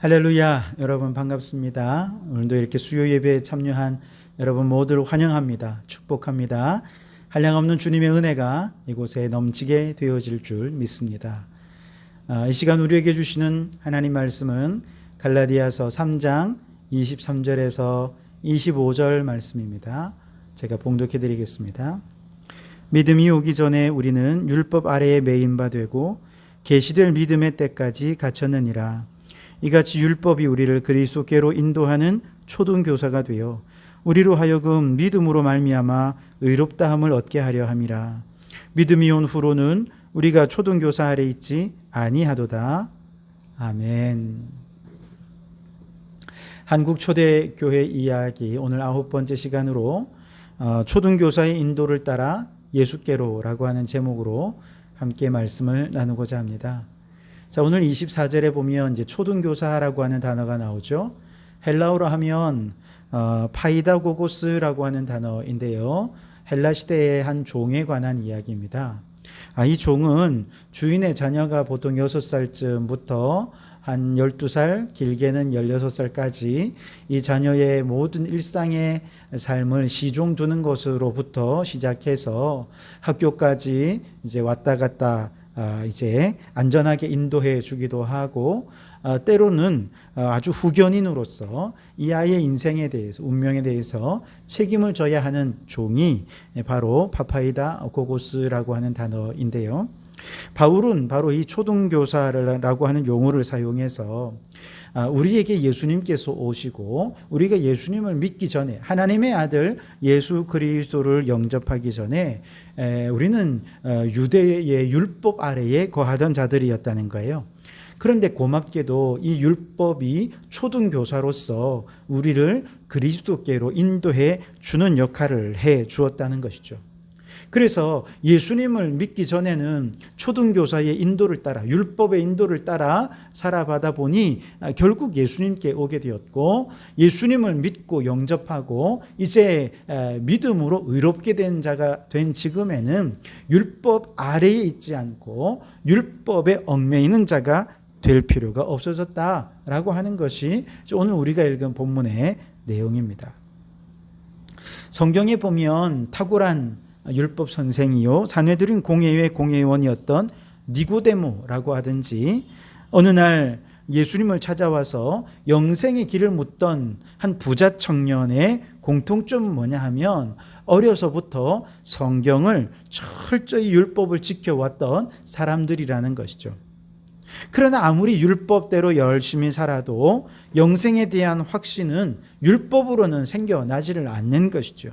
할렐루야, 여러분 반갑습니다. 오늘도 이렇게 수요 예배에 참여한 여러분 모두를 환영합니다. 축복합니다. 한량없는 주님의 은혜가 이곳에 넘치게 되어질 줄 믿습니다. 이 시간 우리에게 주시는 하나님 말씀은 갈라디아서 3장 23절에서 25절 말씀입니다. 제가 봉독해 드리겠습니다. 믿음이 오기 전에 우리는 율법 아래에 매인 바 되고 계시될 믿음의 때까지 갇혔느니라. 이같이 율법이 우리를 그리스도께로 인도하는 초등교사가 되어 우리로 하여금 믿음으로 말미암아 의롭다함을 얻게 하려 함이라. 믿음이 온 후로는 우리가 초등교사 아래 있지 아니하도다. 아멘. 한국 초대교회 이야기 오늘 9번째 시간으로 초등교사의 인도를 따라 예수께로라고 하는 제목으로 함께 말씀을 나누고자 합니다. 자, 오늘 24절에 보면 이제 초등교사라고 하는 단어가 나오죠. 헬라어로 하면 파이다고고스라고 하는 단어인데요. 헬라 시대의 한 종에 관한 이야기입니다. 이 종은 주인의 자녀가 보통 6살쯤부터 한 12살, 길게는 16살까지 이 자녀의 모든 일상의 삶을 시종 두는 것으로부터 시작해서 학교까지 이제 왔다 갔다 이제 안전하게 인도해 주기도 하고 때로는 아주 후견인으로서 이 아이의 인생에 대해서 운명에 대해서 책임을 져야 하는 종이 바로 파파이다 고고스라고 하는 단어인데요. 바울은 바로 이 초등교사라고 하는 용어를 사용해서 우리에게 예수님께서 오시고 우리가 예수님을 믿기 전에 하나님의 아들 예수 그리스도를 영접하기 전에 우리는 유대의 율법 아래에 거하던 자들이었다는 거예요. 그런데 고맙게도 이 율법이 초등교사로서 우리를 그리스도께로 인도해 주는 역할을 해 주었다는 것이죠. 그래서 예수님을 믿기 전에는 초등교사의 인도를 따라 율법의 인도를 따라 살아가다 보니 결국 예수님께 오게 되었고 예수님을 믿고 영접하고 이제 믿음으로 의롭게 된 자가 된 지금에는 율법 아래에 있지 않고 율법에 얽매이는 자가 될 필요가 없어졌다라고 하는 것이 오늘 우리가 읽은 본문의 내용입니다. 성경에 보면 탁월한 율법 선생이요 사내들인 공회의 공회원이었던 니고데모라고 하든지 어느 날 예수님을 찾아와서 영생의 길을 묻던 한 부자 청년의 공통점은 뭐냐 하면 어려서부터 성경을 철저히 율법을 지켜왔던 사람들이라는 것이죠. 그러나 아무리 율법대로 열심히 살아도 영생에 대한 확신은 율법으로는 생겨나지를 않는 것이죠.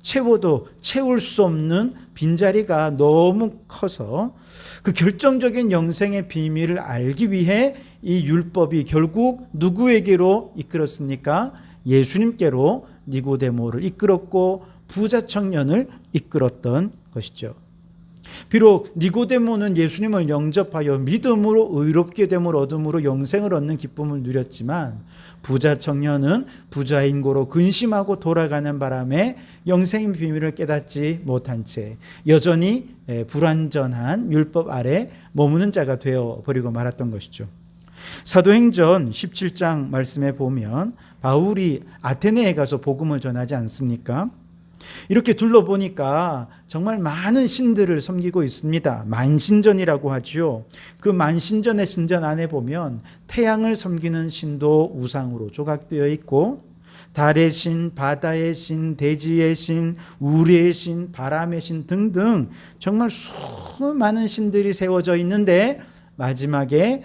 채워도 채울 수 없는 빈자리가 너무 커서 그 결정적인 영생의 비밀을 알기 위해 이 율법이 결국 누구에게로 이끌었습니까? 예수님께로 니고데모를 이끌었고 부자 청년을 이끌었던 것이죠. 비록 니고데모는 예수님을 영접하여 믿음으로 의롭게 됨을 얻음으로 영생을 얻는 기쁨을 누렸지만 부자 청년은 부자인 고로 근심하고 돌아가는 바람에 영생의 비밀을 깨닫지 못한 채 여전히 불완전한 율법 아래 머무는 자가 되어버리고 말았던 것이죠. 사도행전 17장 말씀에 보면 바울이 아테네에 가서 복음을 전하지 않습니까? 이렇게 둘러보니까 정말 많은 신들을 섬기고 있습니다. 만신전이라고 하죠. 그 만신전의 신전 안에 보면 태양을 섬기는 신도 우상으로 조각되어 있고 달의 신, 바다의 신, 대지의 신, 우리의 신, 바람의 신 등등 정말 수많은 신들이 세워져 있는데 마지막에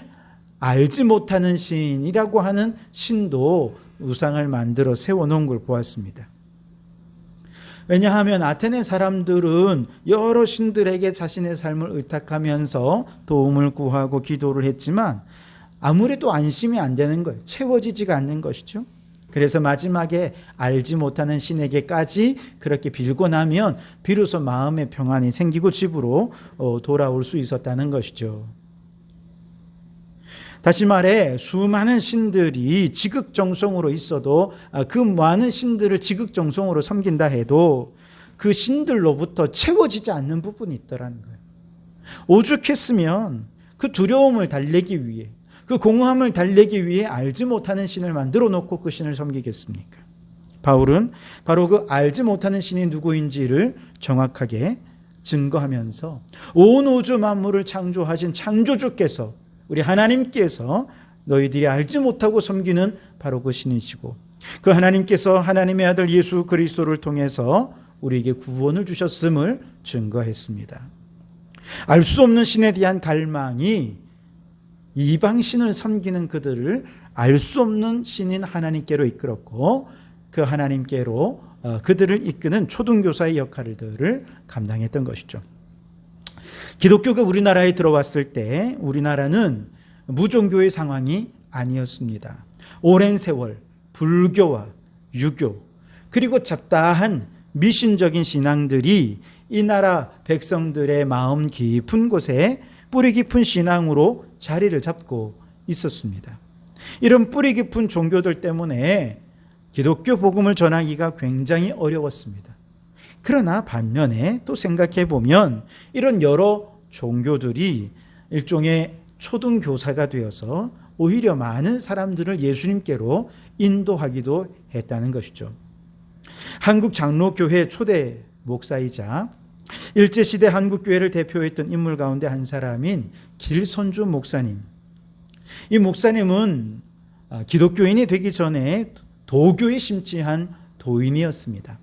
알지 못하는 신이라고 하는 신도 우상을 만들어 세워놓은 걸 보았습니다. 왜냐하면 아테네 사람들은 여러 신들에게 자신의 삶을 의탁하면서 도움을 구하고 기도를 했지만 아무래도 안심이 안 되는 거예요. 채워지지가 않는 것이죠. 그래서 마지막에 알지 못하는 신에게까지 그렇게 빌고 나면 비로소 마음의 평안이 생기고 집으로 돌아올 수 있었다는 것이죠. 다시 말해 수많은 신들이 지극정성으로 있어도 그 많은 신들을 지극정성으로 섬긴다 해도 그 신들로부터 채워지지 않는 부분이 있더라는 거예요. 오죽했으면 그 두려움을 달래기 위해 그 공허함을 달래기 위해 알지 못하는 신을 만들어 놓고 그 신을 섬기겠습니까? 바울은 바로 그 알지 못하는 신이 누구인지를 정확하게 증거하면서 온 우주 만물을 창조하신 창조주께서, 우리 하나님께서 너희들이 알지 못하고 섬기는 바로 그 신이시고, 그 하나님께서 하나님의 아들 예수 그리스도를 통해서 우리에게 구원을 주셨음을 증거했습니다. 알 수 없는 신에 대한 갈망이 이방신을 섬기는 그들을 알 수 없는 신인 하나님께로 이끌었고, 그 하나님께로 그들을 이끄는 초등교사의 역할들을 감당했던 것이죠. 기독교가 우리나라에 들어왔을 때 우리나라는 무종교의 상황이 아니었습니다. 오랜 세월 불교와 유교, 그리고 잡다한 미신적인 신앙들이 이 나라 백성들의 마음 깊은 곳에 뿌리 깊은 신앙으로 자리를 잡고 있었습니다. 이런 뿌리 깊은 종교들 때문에 기독교 복음을 전하기가 굉장히 어려웠습니다. 그러나 반면에 또 생각해 보면 이런 여러 종교들이 일종의 초등교사가 되어서 오히려 많은 사람들을 예수님께로 인도하기도 했다는 것이죠. 한국 장로교회 초대 목사이자 일제시대 한국교회를 대표했던 인물 가운데 한 사람인 길선주 목사님. 이 목사님은 기독교인이 되기 전에 도교에 심취한 도인이었습니다.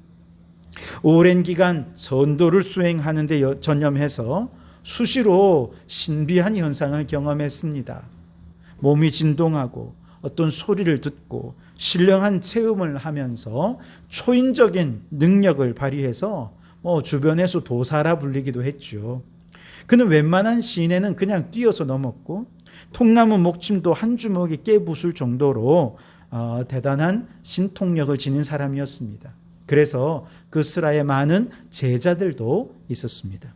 오랜 기간 전도를 수행하는 데 전념해서 수시로 신비한 현상을 경험했습니다. 몸이 진동하고 어떤 소리를 듣고 신령한 체험을 하면서 초인적인 능력을 발휘해서 주변에서 도사라 불리기도 했죠. 그는 웬만한 시내는 그냥 뛰어서 넘었고 통나무 목침도 한 주먹에 깨부술 정도로 대단한 신통력을 지닌 사람이었습니다. 그래서 그 슬하에 많은 제자들도 있었습니다.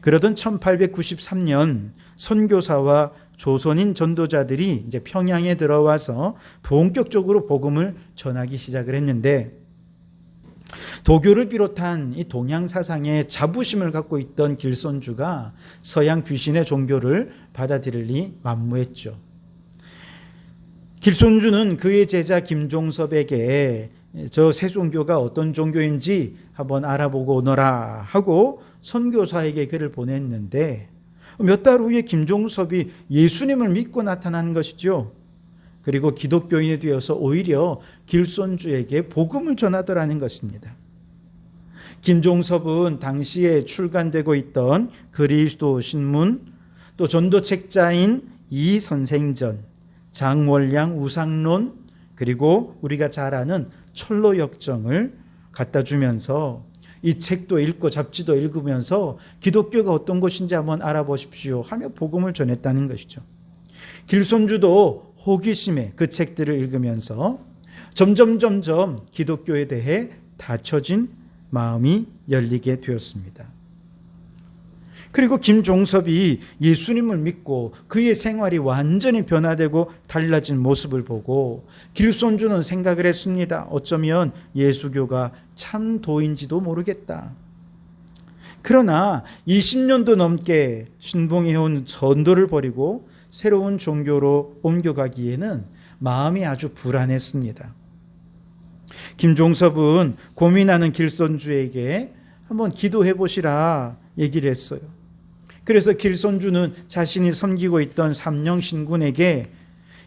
그러던 1893년 선교사와 조선인 전도자들이 이제 평양에 들어와서 본격적으로 복음을 전하기 시작을 했는데, 도교를 비롯한 이 동양 사상에 자부심을 갖고 있던 길선주가 서양 귀신의 종교를 받아들이니 만무했죠. 길선주는 그의 제자 김종섭에게 저 새 종교가 어떤 종교인지 한번 알아보고 오너라 하고 선교사에게 글을 보냈는데, 몇 달 후에 김종섭이 예수님을 믿고 나타난 것이죠. 그리고 기독교인이 되어서 오히려 길선주에게 복음을 전하더라는 것입니다. 김종섭은 당시에 출간되고 있던 그리스도 신문, 또 전도책자인 이선생전, 장월량 우상론, 그리고 우리가 잘 아는 철로역정을 갖다 주면서 이 책도 읽고 잡지도 읽으면서 기독교가 어떤 것인지 한번 알아보십시오 하며 복음을 전했다는 것이죠. 길선주도 호기심에 그 책들을 읽으면서 점점 기독교에 대해 닫혀진 마음이 열리게 되었습니다. 그리고 김종섭이 예수님을 믿고 그의 생활이 완전히 변화되고 달라진 모습을 보고 길선주는 생각을 했습니다. 어쩌면 예수교가 참도인지도 모르겠다. 그러나 20년도 넘게 신봉해온 전도를 버리고 새로운 종교로 옮겨가기에는 마음이 아주 불안했습니다. 김종섭은 고민하는 길선주에게 한번 기도해 보시라 얘기를 했어요. 그래서 길선주는 자신이 섬기고 있던 삼령신군에게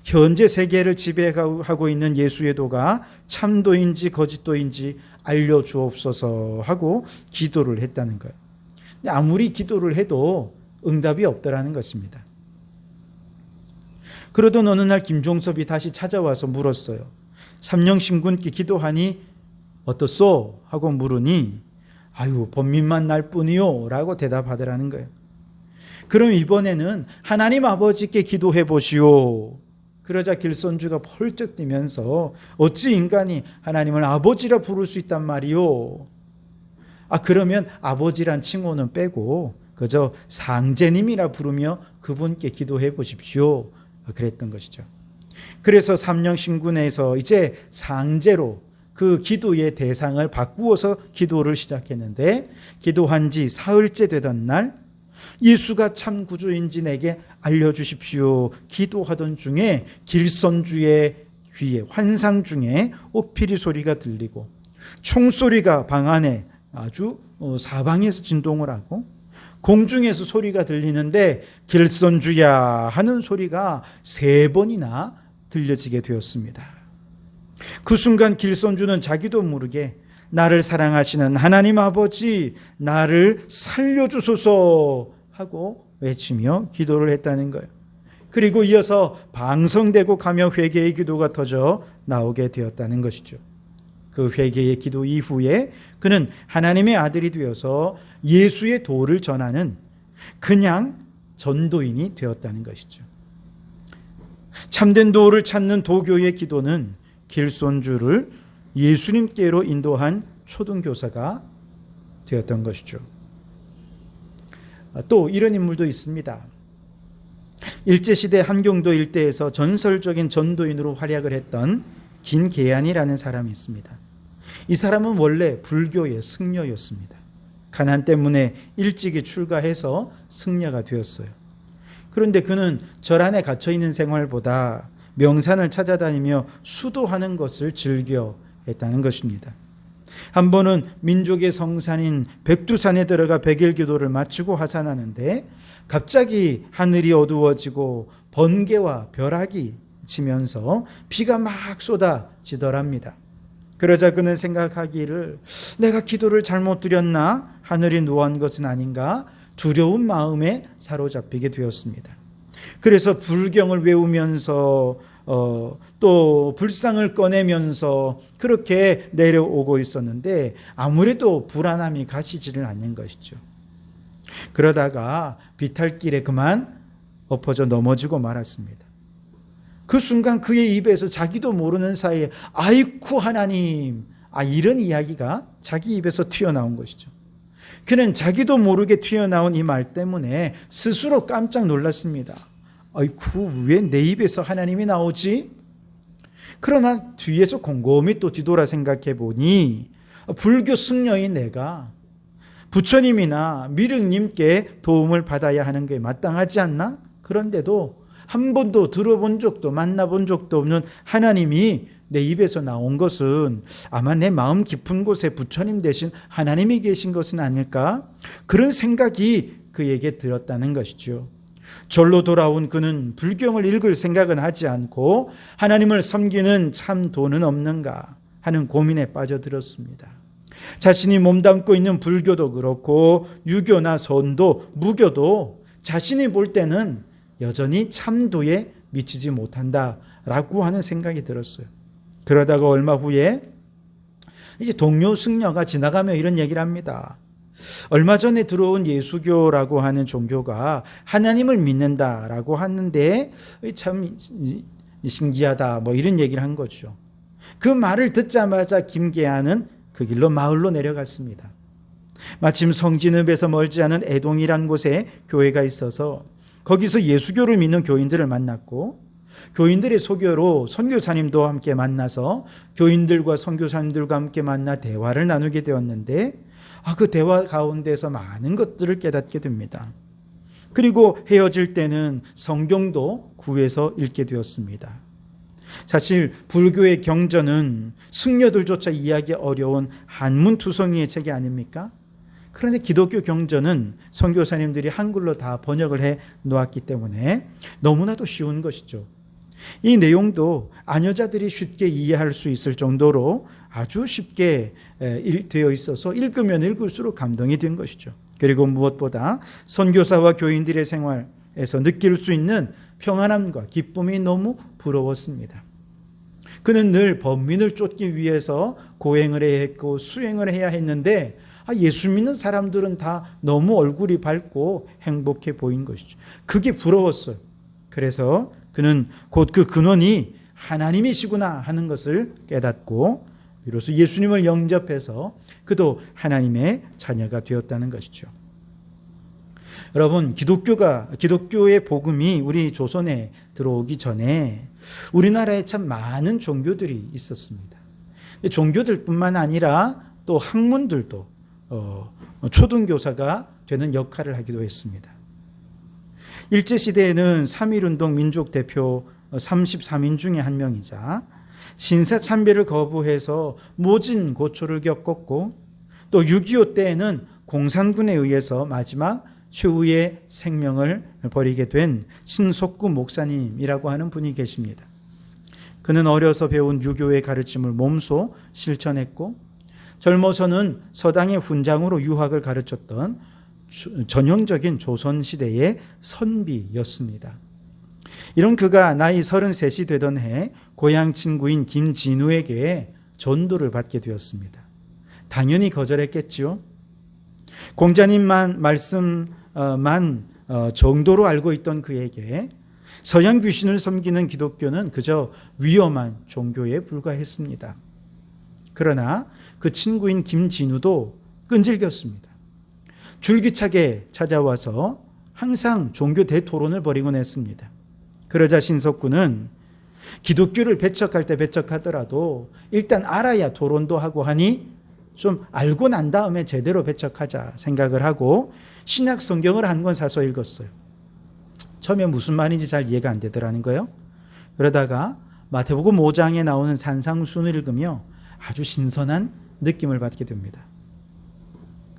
현재 세계를 지배하고 있는 예수의 도가 참도인지 거짓도인지 알려주옵소서 하고 기도를 했다는 거예요. 근데 아무리 기도를 해도 응답이 없더라는 것입니다. 그러던 어느 날 김종섭이 다시 찾아와서 물었어요. 삼령신군께 기도하니 어떻소? 하고 물으니 아유 번민만 날 뿐이요 라고 대답하더라는 거예요. 그럼 이번에는 하나님 아버지께 기도해 보시오. 그러자 길선주가 펄쩍 뛰면서 어찌 인간이 하나님을 아버지라 부를 수 있단 말이오. 그러면 아버지란 칭호는 빼고 그저 상제님이라 부르며 그분께 기도해 보십시오. 그랬던 것이죠. 그래서 삼령신군에서 이제 상제로 그 기도의 대상을 바꾸어서 기도를 시작했는데, 기도한 지 사흘째 되던 날 예수가 참 구주인지 내게 알려주십시오 기도하던 중에 길선주의 귀에 환상 중에 옥피리 소리가 들리고 총소리가 방 안에 아주 사방에서 진동을 하고 공중에서 소리가 들리는데 길선주야 하는 소리가 3번이나 들려지게 되었습니다. 그 순간 길선주는 자기도 모르게 나를 사랑하시는 하나님 아버지 나를 살려주소서 하고 외치며 기도를 했다는 거예요. 그리고 이어서 방성되고 가며 회개의 기도가 터져 나오게 되었다는 것이죠. 그 회개의 기도 이후에 그는 하나님의 아들이 되어서 예수의 도를 전하는 그냥 전도인이 되었다는 것이죠. 참된 도를 찾는 도교의 기도는 길손주를 예수님께로 인도한 초등교사가 되었던 것이죠. 또 이런 인물도 있습니다. 일제시대 함경도 일대에서 전설적인 전도인으로 활약을 했던 김계안이라는 사람이 있습니다. 이 사람은 원래 불교의 승려였습니다. 가난 때문에 일찍이 출가해서 승려가 되었어요. 그런데 그는 절 안에 갇혀있는 생활보다 명산을 찾아다니며 수도하는 것을 즐겨 했다는 것입니다. 한 번은 민족의 성산인 백두산에 들어가 백일기도를 마치고 하산하는데 갑자기 하늘이 어두워지고 번개와 벼락이 치면서 비가 막 쏟아지더랍니다. 그러자 그는 생각하기를 내가 기도를 잘못 드렸나? 하늘이 노한 것은 아닌가? 두려운 마음에 사로잡히게 되었습니다. 그래서 불경을 외우면서 또 불상을 꺼내면서 그렇게 내려오고 있었는데 아무래도 불안함이 가시지를 않는 것이죠. 그러다가 비탈길에 그만 엎어져 넘어지고 말았습니다. 그 순간 그의 입에서 자기도 모르는 사이에 아이쿠 하나님 이런 이야기가 자기 입에서 튀어나온 것이죠. 그는 자기도 모르게 튀어나온 이 말 때문에 스스로 깜짝 놀랐습니다. 아이쿠 왜 내 입에서 하나님이 나오지? 그러나 뒤에서 곰곰이 또 뒤돌아 생각해 보니 불교 승려인 내가 부처님이나 미륵님께 도움을 받아야 하는 게 마땅하지 않나? 그런데도 한 번도 들어본 적도 만나본 적도 없는 하나님이 내 입에서 나온 것은 아마 내 마음 깊은 곳에 부처님 대신 하나님이 계신 것은 아닐까? 그런 생각이 그에게 들었다는 것이죠. 절로 돌아온 그는 불경을 읽을 생각은 하지 않고 하나님을 섬기는 참 도는 없는가 하는 고민에 빠져들었습니다. 자신이 몸담고 있는 불교도 그렇고 유교나 선도, 무교도 자신이 볼 때는 여전히 참도에 미치지 못한다라고 하는 생각이 들었어요. 그러다가 얼마 후에 이제 동료 승려가 지나가며 이런 얘기를 합니다. 얼마 전에 들어온 예수교라고 하는 종교가 하나님을 믿는다라고 하는데 참 신기하다 뭐 이런 얘기를 한 거죠. 그 말을 듣자마자 김계안은 그 길로 마을로 내려갔습니다. 마침 성진읍에서 멀지 않은 애동이란 곳에 교회가 있어서 거기서 예수교를 믿는 교인들을 만났고 교인들의 소개로 선교사님도 함께 만나서 교인들과 선교사님들과 함께 만나 대화를 나누게 되었는데 그 대화 가운데서 많은 것들을 깨닫게 됩니다. 그리고 헤어질 때는 성경도 구해서 읽게 되었습니다. 사실 불교의 경전은 승려들조차 이해하기 어려운 한문투성이의 책이 아닙니까? 그런데 기독교 경전은 선교사님들이 한글로 다 번역을 해 놓았기 때문에 너무나도 쉬운 것이죠. 이 내용도 아녀자들이 쉽게 이해할 수 있을 정도로 아주 쉽게 되어 있어서 읽으면 읽을수록 감동이 된 것이죠. 그리고 무엇보다 선교사와 교인들의 생활에서 느낄 수 있는 평안함과 기쁨이 너무 부러웠습니다. 그는 늘 범민을 쫓기 위해서 고행을 해야 했고 수행을 해야 했는데 예수 믿는 사람들은 다 너무 얼굴이 밝고 행복해 보인 것이죠. 그게 부러웠어요. 그래서 그는 곧 그 근원이 하나님이시구나 하는 것을 깨닫고 비로소 예수님을 영접해서 그도 하나님의 자녀가 되었다는 것이죠. 여러분, 기독교의 복음이 우리 조선에 들어오기 전에 우리나라에 참 많은 종교들이 있었습니다. 종교들뿐만 아니라 또 학문들도 초등교사가 되는 역할을 하기도 했습니다. 일제시대에는 3.1운동 민족 대표 33인 중에 한 명이자 신사참배를 거부해서 모진 고초를 겪었고, 또 6.25 때에는 공산군에 의해서 마지막 최후의 생명을 버리게 된 신석구 목사님이라고 하는 분이 계십니다. 그는 어려서 배운 유교의 가르침을 몸소 실천했고, 젊어서는 서당의 훈장으로 유학을 가르쳤던 전형적인 조선시대의 선비였습니다. 이런 그가 나이 33이 되던 해 고향 친구인 김진우에게 전도를 받게 되었습니다. 당연히 거절했겠죠. 공자님만 말씀만 정도로 알고 있던 그에게 서양 귀신을 섬기는 기독교는 그저 위험한 종교에 불과했습니다. 그러나 그 친구인 김진우도 끈질겼습니다. 줄기차게 찾아와서 항상 종교 대토론을 벌이곤 했습니다. 그러자 신석구는 기독교를 배척할 때 배척하더라도 일단 알아야 토론도 하고 하니 좀 알고 난 다음에 제대로 배척하자 생각을 하고 신약 성경을 한 권 사서 읽었어요. 처음에 무슨 말인지 잘 이해가 안 되더라는 거예요. 그러다가 마태복음 5장에 나오는 산상순을 읽으며 아주 신선한 느낌을 받게 됩니다.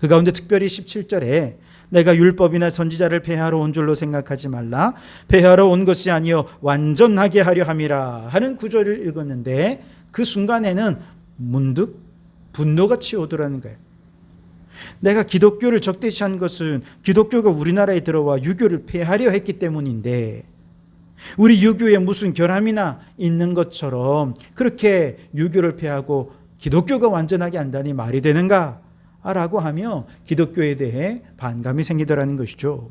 그 가운데 특별히 17절에 내가 율법이나 선지자를 폐하러 온 줄로 생각하지 말라. 폐하러 온 것이 아니요 완전하게 하려 함이라 하는 구절을 읽었는데 그 순간에는 문득 분노가 치오더라는 거예요. 내가 기독교를 적대시한 것은 기독교가 우리나라에 들어와 유교를 폐하려 했기 때문인데 우리 유교에 무슨 결함이나 있는 것처럼 그렇게 유교를 폐하고 기독교가 완전하게 한다니 말이 되는가? 라고 하며 기독교에 대해 반감이 생기더라는 것이죠.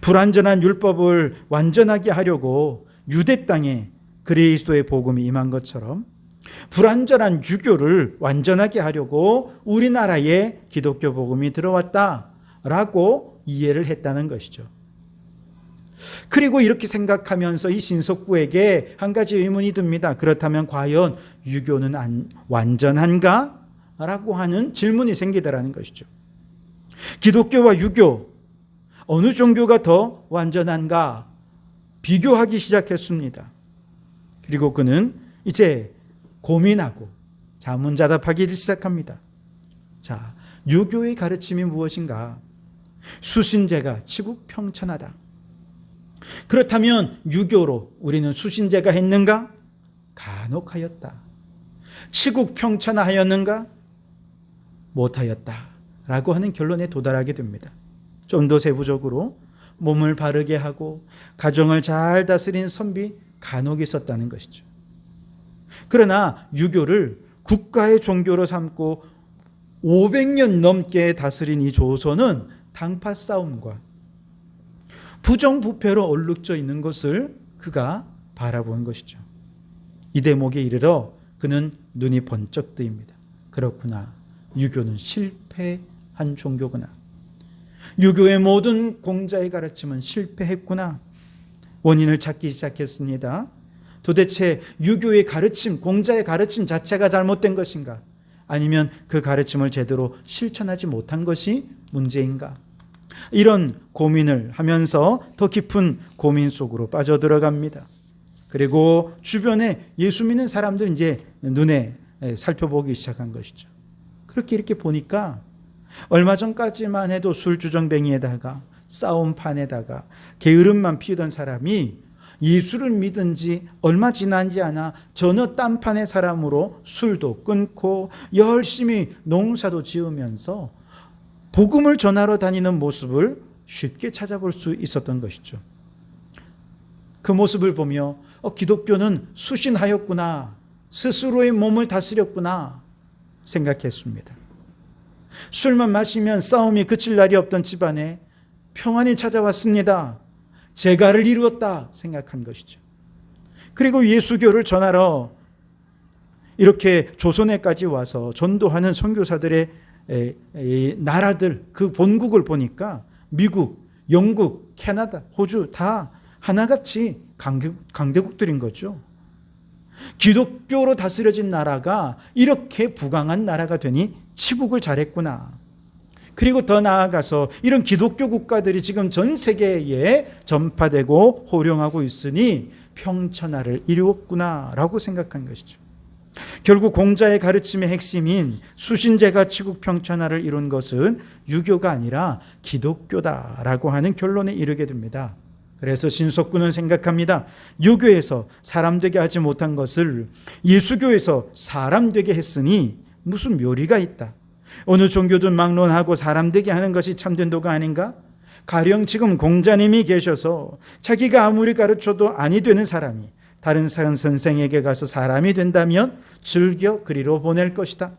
불완전한 율법을 완전하게 하려고 유대 땅에 그리스도의 복음이 임한 것처럼 불완전한 유교를 완전하게 하려고 우리나라에 기독교 복음이 들어왔다라고 이해를 했다는 것이죠. 그리고 이렇게 생각하면서 이 신석구에게 한 가지 의문이 듭니다. 그렇다면 과연 유교는 완전한가? 라고 하는 질문이 생기더라는 것이죠. 기독교와 유교 어느 종교가 더 완전한가 비교하기 시작했습니다. 그리고 그는 이제 고민하고 자문자답하기 시작합니다. 자, 유교의 가르침이 무엇인가? 수신제가 치국평천하다. 그렇다면 유교로 우리는 수신제가 했는가? 간혹하였다. 치국평천하였는가? 못하였다 라고 하는 결론에 도달하게 됩니다. 좀 더 세부적으로 몸을 바르게 하고 가정을 잘 다스린 선비 간혹 있었다는 것이죠. 그러나 유교를 국가의 종교로 삼고 500년 넘게 다스린 이 조선은 당파 싸움과 부정부패로 얼룩져 있는 것을 그가 바라본 것이죠. 이 대목에 이르러 그는 눈이 번쩍 뜨입니다. 그렇구나. 유교는 실패한 종교구나. 유교의 모든 공자의 가르침은 실패했구나. 원인을 찾기 시작했습니다. 도대체 유교의 가르침, 공자의 가르침 자체가 잘못된 것인가? 아니면 그 가르침을 제대로 실천하지 못한 것이 문제인가? 이런 고민을 하면서 더 깊은 고민 속으로 빠져들어갑니다. 그리고 주변에 예수 믿는 사람들 이제 눈에 살펴보기 시작한 것이죠. 그렇게 이렇게 보니까 얼마 전까지만 해도 술주정뱅이에다가 싸움판에다가 게으름만 피우던 사람이 예수를 믿은 지 얼마 지나지 않아 전혀 딴판의 사람으로 술도 끊고 열심히 농사도 지으면서 복음을 전하러 다니는 모습을 쉽게 찾아볼 수 있었던 것이죠. 그 모습을 보며 기독교는 수신하였구나. 스스로의 몸을 다스렸구나 생각했습니다. 술만 마시면 싸움이 그칠 날이 없던 집안에 평안이 찾아왔습니다. 재가를 이루었다 생각한 것이죠. 그리고 예수교를 전하러 이렇게 조선에까지 와서 전도하는 선교사들의 나라들 그 본국을 보니까 미국, 영국, 캐나다, 호주 다 하나같이 강대국들인 거죠. 기독교로 다스려진 나라가 이렇게 부강한 나라가 되니 치국을 잘했구나. 그리고 더 나아가서 이런 기독교 국가들이 지금 전 세계에 전파되고 호령하고 있으니 평천하를 이루었구나라고 생각한 것이죠. 결국 공자의 가르침의 핵심인 수신제가 치국 평천하를 이룬 것은 유교가 아니라 기독교다라고 하는 결론에 이르게 됩니다. 그래서 신석구는 생각합니다. 유교에서 사람 되게 하지 못한 것을 예수교에서 사람 되게 했으니 무슨 묘리가 있다. 어느 종교든 막론하고 사람 되게 하는 것이 참된 도가 아닌가? 가령 지금 공자님이 계셔서 자기가 아무리 가르쳐도 아니 되는 사람이 다른 선생에게 가서 사람이 된다면 즐겨 그리로 보낼 것이다.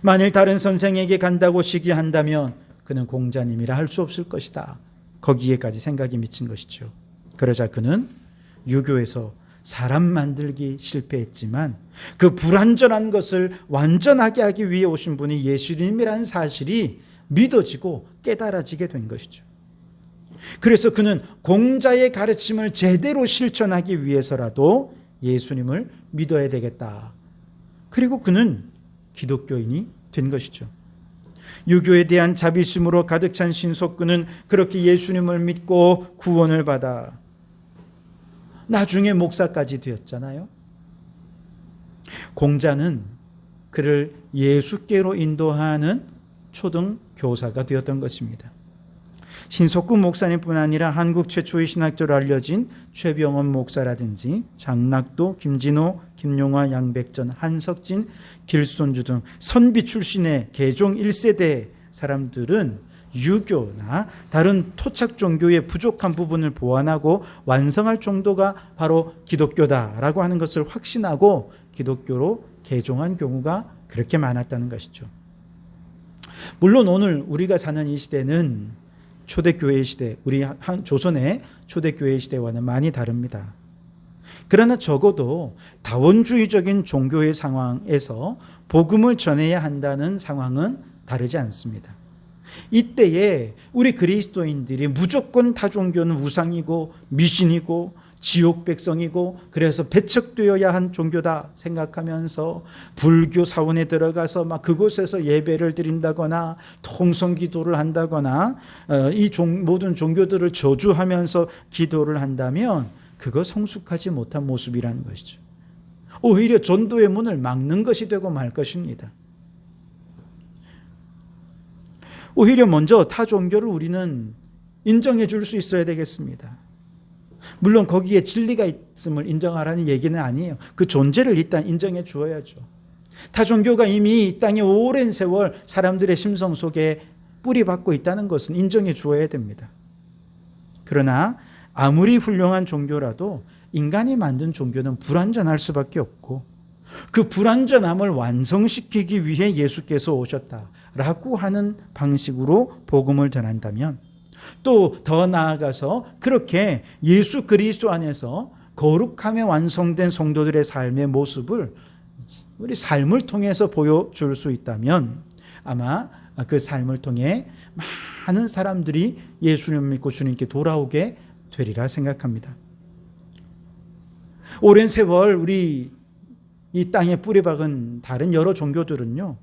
만일 다른 선생에게 간다고 시기한다면 그는 공자님이라 할 수 없을 것이다. 거기에까지 생각이 미친 것이죠. 그러자 그는 유교에서 사람 만들기 실패했지만 그 불완전한 것을 완전하게 하기 위해 오신 분이 예수님이라는 사실이 믿어지고 깨달아지게 된 것이죠. 그래서 그는 공자의 가르침을 제대로 실천하기 위해서라도 예수님을 믿어야 되겠다. 그리고 그는 기독교인이 된 것이죠. 유교에 대한 자비심으로 가득 찬 신석구는 그렇게 예수님을 믿고 구원을 받아 나중에 목사까지 되었잖아요. 공자는 그를 예수께로 인도하는 초등 교사가 되었던 것입니다. 신석구 목사님뿐 아니라 한국 최초의 신학자로 알려진 최병원 목사라든지 장락도, 김진호, 김용화, 양백전, 한석진, 길손주 등 선비 출신의 개종 1세대 사람들은 유교나 다른 토착 종교의 부족한 부분을 보완하고 완성할 정도가 바로 기독교다라고 하는 것을 확신하고 기독교로 개종한 경우가 그렇게 많았다는 것이죠. 물론 오늘 우리가 사는 이 시대는 초대교회 시대, 우리 조선의 초대교회 시대와는 많이 다릅니다. 그러나 적어도 다원주의적인 종교의 상황에서 복음을 전해야 한다는 상황은 다르지 않습니다. 이때에 우리 그리스도인들이 무조건 타 종교는 우상이고 미신이고 지옥 백성이고 그래서 배척되어야 한 종교다 생각하면서 불교 사원에 들어가서 막 그곳에서 예배를 드린다거나 통성기도를 한다거나 이 모든 종교들을 저주하면서 기도를 한다면 그거 성숙하지 못한 모습이라는 것이죠. 오히려 전도의 문을 막는 것이 되고 말 것입니다. 오히려 먼저 타 종교를 우리는 인정해 줄 수 있어야 되겠습니다. 물론 거기에 진리가 있음을 인정하라는 얘기는 아니에요. 그 존재를 일단 인정해 주어야죠. 타 종교가 이미 이 땅에 오랜 세월 사람들의 심성 속에 뿌리 박고 있다는 것은 인정해 주어야 됩니다. 그러나 아무리 훌륭한 종교라도 인간이 만든 종교는 불완전할 수밖에 없고 그 불완전함을 완성시키기 위해 예수께서 오셨다라고 하는 방식으로 복음을 전한다면 또 더 나아가서 그렇게 예수 그리스도 안에서 거룩함에 완성된 성도들의 삶의 모습을 우리 삶을 통해서 보여줄 수 있다면 아마 그 삶을 통해 많은 사람들이 예수님을 믿고 주님께 돌아오게 되리라 생각합니다. 오랜 세월 우리 이 땅에 뿌리 박은 다른 여러 종교들은요,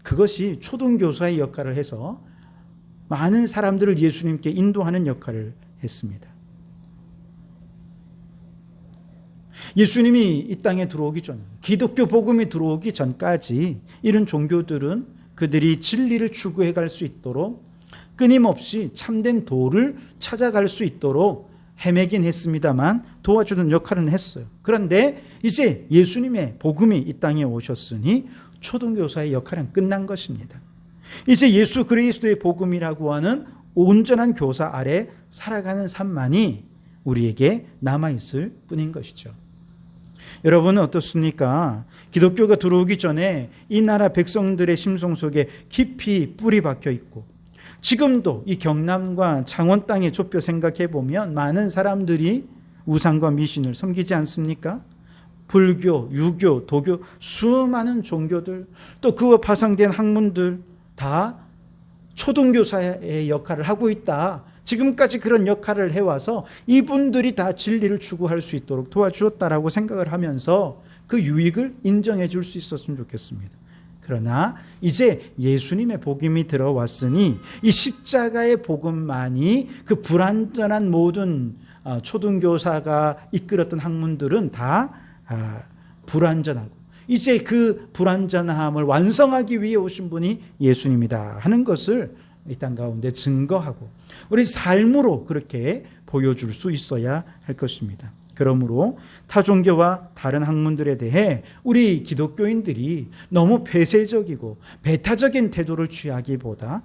그것이 초등교사의 역할을 해서 많은 사람들을 예수님께 인도하는 역할을 했습니다. 예수님이 이 땅에 들어오기 전, 기독교 복음이 들어오기 전까지 이런 종교들은 그들이 진리를 추구해 갈 수 있도록 끊임없이 참된 도를 찾아갈 수 있도록 헤매긴 했습니다만 도와주는 역할은 했어요. 그런데 이제 예수님의 복음이 이 땅에 오셨으니 초등교사의 역할은 끝난 것입니다. 이제 예수 그리스도의 복음이라고 하는 온전한 교사 아래 살아가는 삶만이 우리에게 남아있을 뿐인 것이죠. 여러분은 어떻습니까? 기독교가 들어오기 전에 이 나라 백성들의 심성 속에 깊이 뿌리 박혀 있고 지금도 이 경남과 창원 땅에 좁혀 생각해 보면 많은 사람들이 우상과 미신을 섬기지 않습니까? 불교, 유교, 도교, 수많은 종교들, 또 그와 파생된 학문들 다 초등교사의 역할을 하고 있다. 지금까지 그런 역할을 해와서 이분들이 다 진리를 추구할 수 있도록 도와주었다라고 생각을 하면서 그 유익을 인정해 줄 수 있었으면 좋겠습니다. 그러나 이제 예수님의 복음이 들어왔으니 이 십자가의 복음만이 그 불완전한 모든 초등교사가 이끌었던 학문들은 다 불완전하고 이제 그 불완전함을 완성하기 위해 오신 분이 예수님이다 하는 것을 이 땅 가운데 증거하고 우리 삶으로 그렇게 보여줄 수 있어야 할 것입니다. 그러므로 타종교와 다른 학문들에 대해 우리 기독교인들이 너무 폐쇄적이고 배타적인 태도를 취하기보다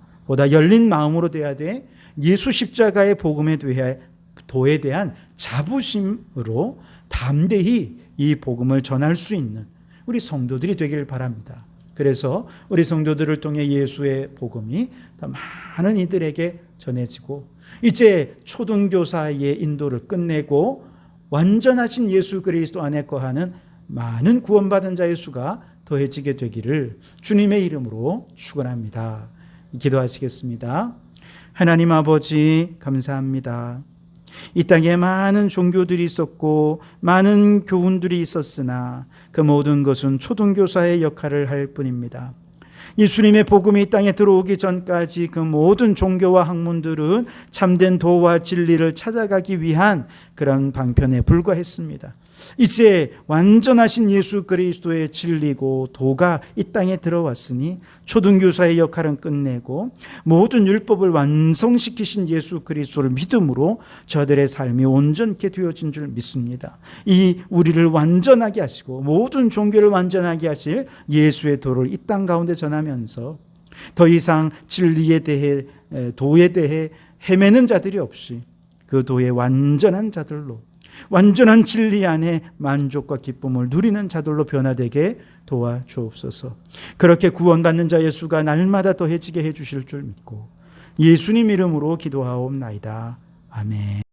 열린 마음으로 돼야 돼. 예수 십자가의 복음에 대한 자부심으로 담대히 이 복음을 전할 수 있는 우리 성도들이 되길 바랍니다. 그래서 우리 성도들을 통해 예수의 복음이 더 많은 이들에게 전해지고 이제 초등교사의 인도를 끝내고 완전하신 예수 그리스도 안에 거하는 많은 구원받은 자의 수가 더해지게 되기를 주님의 이름으로 축원합니다. 기도하시겠습니다. 하나님 아버지 감사합니다. 이 땅에 많은 종교들이 있었고 많은 교훈들이 있었으나 그 모든 것은 초등교사의 역할을 할 뿐입니다. 예수님의 복음이 이 땅에 들어오기 전까지 그 모든 종교와 학문들은 참된 도와 진리를 찾아가기 위한 그런 방편에 불과했습니다. 이제 완전하신 예수 그리스도의 진리고 도가 이 땅에 들어왔으니 초등교사의 역할은 끝내고 모든 율법을 완성시키신 예수 그리스도를 믿음으로 저들의 삶이 온전케 되어진 줄 믿습니다. 이 우리를 완전하게 하시고 모든 종교를 완전하게 하실 예수의 도를 이 땅 가운데 전하면서 더 이상 진리에 대해 도에 대해 헤매는 자들이 없이 그 도의 완전한 자들로 완전한 진리 안에 만족과 기쁨을 누리는 자들로 변화되게 도와주옵소서. 그렇게 구원받는 자의 수가 날마다 더해지게 해주실 줄 믿고 예수님 이름으로 기도하옵나이다. 아멘.